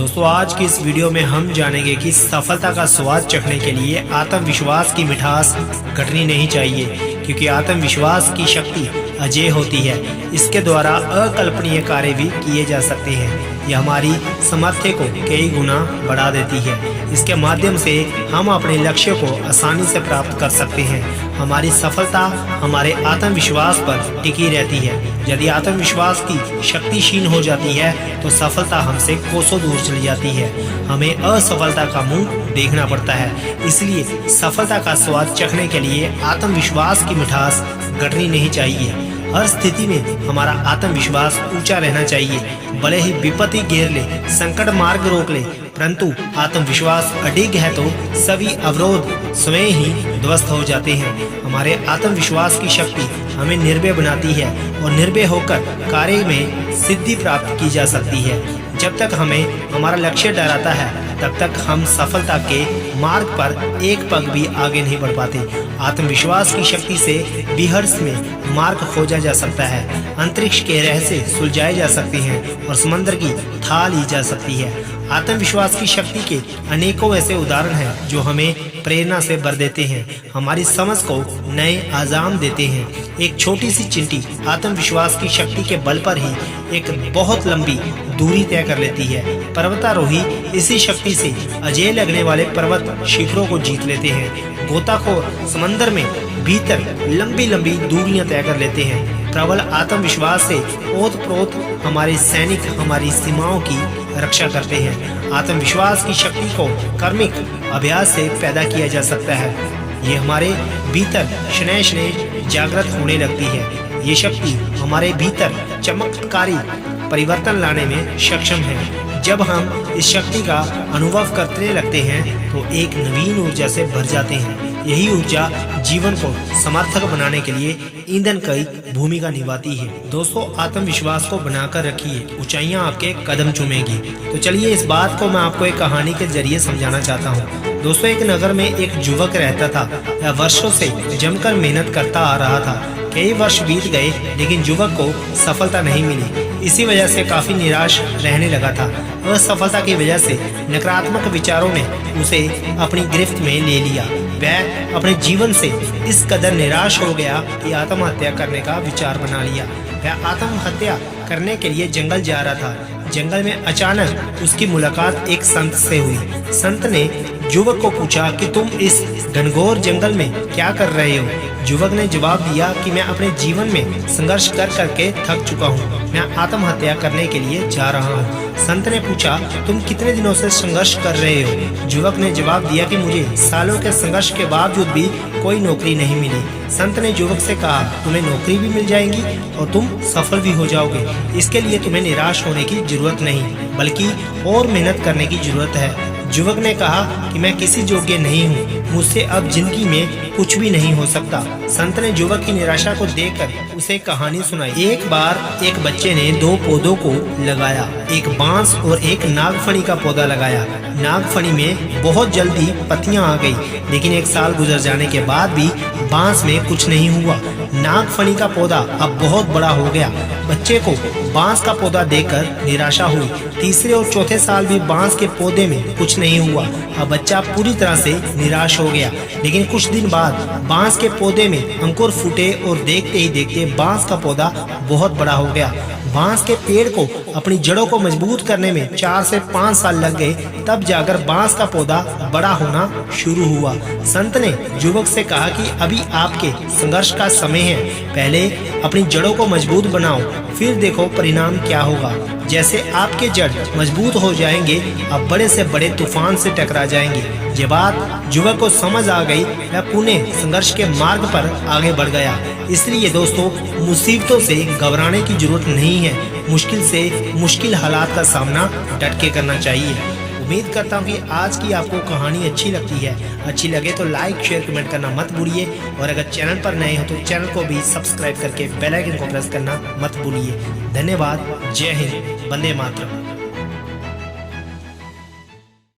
दोस्तों आज की इस वीडियो में हम जानेंगे कि सफलता का स्वाद चखने के लिए आत्मविश्वास की मिठास घटनी नहीं चाहिए, क्योंकि आत्मविश्वास की शक्ति अजेय होती है। इसके द्वारा अकल्पनीय कार्य भी किए जा सकते हैं। यह हमारी सामर्थ्य को कई गुना बढ़ा देती है। इसके माध्यम से हम अपने लक्ष्य को आसानी से प्राप्त कर सकते हैं। हमारी सफलता हमारे आत्मविश्वास पर टिकी रहती है। यदि आत्मविश्वास की शक्ति क्षीण हो जाती है तो सफलता हमसे कोसों दूर चली जाती है। हमें असफलता का मुंह देखना पड़ता है। इसलिए सफलता का स्वाद चखने के लिए आत्मविश्वास की मिठास घटनी नहीं चाहिए। हर स्थिति में हमारा आत्मविश्वास ऊंचा रहना चाहिए। भले ही विपत्ति घेर ले, संकट मार्ग रोक ले, परंतु आत्मविश्वास अडिग है तो सभी अवरोध स्वयं ही ध्वस्त हो जाते हैं। हमारे आत्मविश्वास की शक्ति हमें निर्भय बनाती है और निर्भय होकर कार्य में सिद्धि प्राप्त की जा सकती है। जब तक हमें हमारा लक्ष्य डराता है तब तक हम सफलता के मार्ग पर एक पग भी आगे नहीं बढ़ पाते। आत्मविश्वास की शक्ति से विहर्ष में मार्ग खोजा जा सकता है, अंतरिक्ष के रहस्य सुलझाए जा सकते हैं और समंदर की थाह ली जा सकती है। आत्मविश्वास की शक्ति के अनेकों ऐसे उदाहरण हैं जो हमें प्रेरणा से भर देते हैं, हमारी समझ को नए आयाम देते हैं। एक छोटी सी चींटी आत्मविश्वास की शक्ति के बल पर ही एक बहुत लंबी दूरी तय कर लेती है। पर्वतारोही इसी शक्ति से अजेय लगने वाले पर्वत शिखरों को जीत लेते हैं। गोताखोर समंदर में भीतर लंबी लंबी दूरियां तय कर लेते हैं। प्रबल आत्मविश्वास से ओतप्रोत हमारे सैनिक हमारी सीमाओं की रक्षा करते हैं। आत्मविश्वास की शक्ति को कर्मिक अभ्यास से पैदा किया जा सकता है। ये हमारे भीतर शनैः शनैः जागृत होने लगती है। ये शक्ति हमारे भीतर चमत्कारी परिवर्तन लाने में सक्षम है। जब हम इस शक्ति का अनुभव करने लगते हैं तो एक नवीन ऊर्जा से भर जाते हैं। यही ऊर्जा जीवन को समर्थक बनाने के लिए ईंधन की भूमिका निभाती है। दोस्तों आत्मविश्वास को बनाकर रखिए, ऊंचाइयां आपके कदम चूमेगी। तो चलिए इस बात को मैं आपको एक कहानी के जरिए समझाना चाहता हूँ। दोस्तों एक नगर में एक युवक रहता था। वह वर्षों से जमकर मेहनत करता आ रहा था। कई वर्ष बीत गए लेकिन युवक को सफलता नहीं मिली। इसी वजह से काफी निराश रहने लगा था। असफलता की वजह से नकारात्मक विचारों ने उसे अपनी गिरफ्त में ले लिया। वह अपने जीवन से इस कदर निराश हो गया कि आत्महत्या करने का विचार बना लिया। वह आत्महत्या करने के लिए जंगल जा रहा था। जंगल में अचानक उसकी मुलाकात एक संत से हुई। संत ने युवक को पूछा कि तुम इस घनघोर जंगल में क्या कर रहे हो। युवक ने जवाब दिया कि मैं अपने जीवन में संघर्ष कर करके थक चुका हूँ। मैं आत्महत्या करने के लिए जा रहा हूँ। संत ने पूछा तुम कितने दिनों से संघर्ष कर रहे हो। युवक ने जवाब दिया कि मुझे सालों के संघर्ष के बावजूद भी कोई नौकरी नहीं मिली। संत ने युवक से कहा तुम्हें नौकरी भी मिल जाएगी और तुम सफल भी हो जाओगे। इसके लिए तुम्हें निराश होने की जरूरत नहीं बल्कि और मेहनत करने की जरूरत है। युवक ने कहा कि मैं किसी योग्य नहीं हूँ, मुझसे अब जिंदगी में कुछ भी नहीं हो सकता। संत ने युवक की निराशा को देखकर उसे कहानी सुनाई। एक बार एक बच्चे ने दो पौधों को लगाया, एक बांस और एक नागफनी का पौधा लगाया। नागफनी में बहुत जल्दी पत्तियां आ गई, लेकिन एक साल गुजर जाने के बाद भी बांस में कुछ नहीं हुआ। नागफनी का पौधा अब बहुत बड़ा हो गया। बच्चे को बांस का पौधा देखकर निराशा हुई। तीसरे और चौथे साल भी बांस के पौधे में कुछ नहीं हुआ। अब बच्चा पूरी तरह से निराश हो गया। लेकिन कुछ दिन बाद बांस के पौधे में अंकुर फूटे और देखते ही देखते बांस का पौधा बहुत बड़ा हो गया। बांस के पेड़ को अपनी जड़ों को मजबूत करने में 4 से 5 साल लग गए, तब जाकर बांस का पौधा बड़ा होना शुरू हुआ। संत ने युवक से कहा कि अभी आपके संघर्ष का समय है। पहले अपनी जड़ों को मजबूत बनाओ, फिर देखो परिणाम क्या होगा। जैसे आपके जड़ मजबूत हो जाएंगे आप बड़े से बड़े तूफान से टकरा जाएंगे। ये बात युवक को समझ आ गई। वह पुनः संघर्ष के मार्ग पर आगे बढ़ गया। इसलिए दोस्तों मुसीबतों से घबराने की जरूरत नहीं है। मुश्किल से मुश्किल हालात का सामना डट के करना चाहिए। उम्मीद करता हूँ कि आज की आपको कहानी अच्छी लगती है। अच्छी लगे तो लाइक शेयर कमेंट करना मत भूलिए और अगर चैनल पर नए हो तो चैनल को भी सब्सक्राइब करके बेल आइकन को प्रेस करना मत भूलिए। धन्यवाद। जय हिंद। वंदे मातरम।